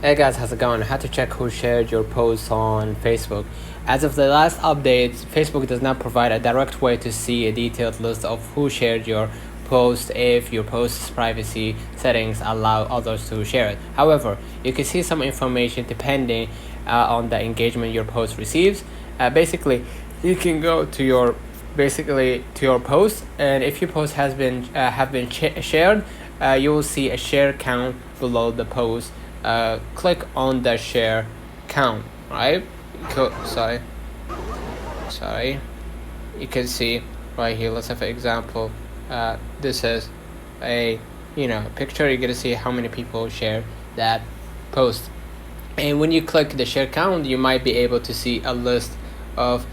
Hey guys, how's it going? How to check who shared your posts on Facebook. As of the last update, Facebook does not provide a direct way to see a detailed list of who shared your post if your post's privacy settings allow others to share it. However, you can see some information depending on the engagement your post receives. Basically, you can go to your post, and if your post has been shared, you will see a share count below the post. Click on the share count, right? Sorry, you can see right here. Let's have an example. This is a picture. You're gonna see how many people share that post, and when you click the share count, you might be able to see a list of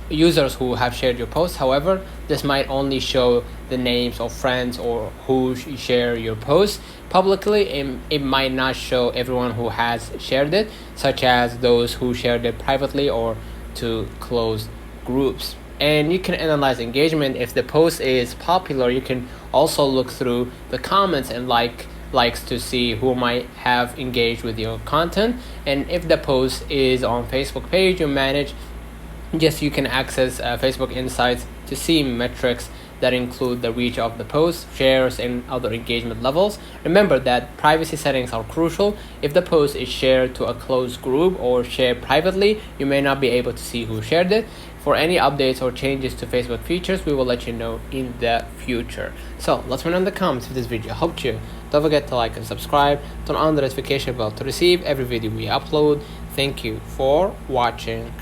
users who have shared your post. However, this might only show the names of friends or who share your post publicly. It might not show everyone who has shared it, such as those who shared it privately or to closed groups. And you can analyze engagement. If the post is popular, you can also look through the comments and likes to see who might have engaged with your content. And if the post is on Facebook page you manage, you can access Facebook Insights to see metrics that include the reach of the post, shares, and other engagement levels. Remember that privacy settings are crucial. If the post is shared to a closed group or shared privately, you may not be able to see who shared it. For any updates or changes to Facebook features, we will let you know in the future. So let's know in the comments if this video helped you. Don't forget to like and subscribe. Turn on the notification bell to receive every video we upload. Thank you for watching.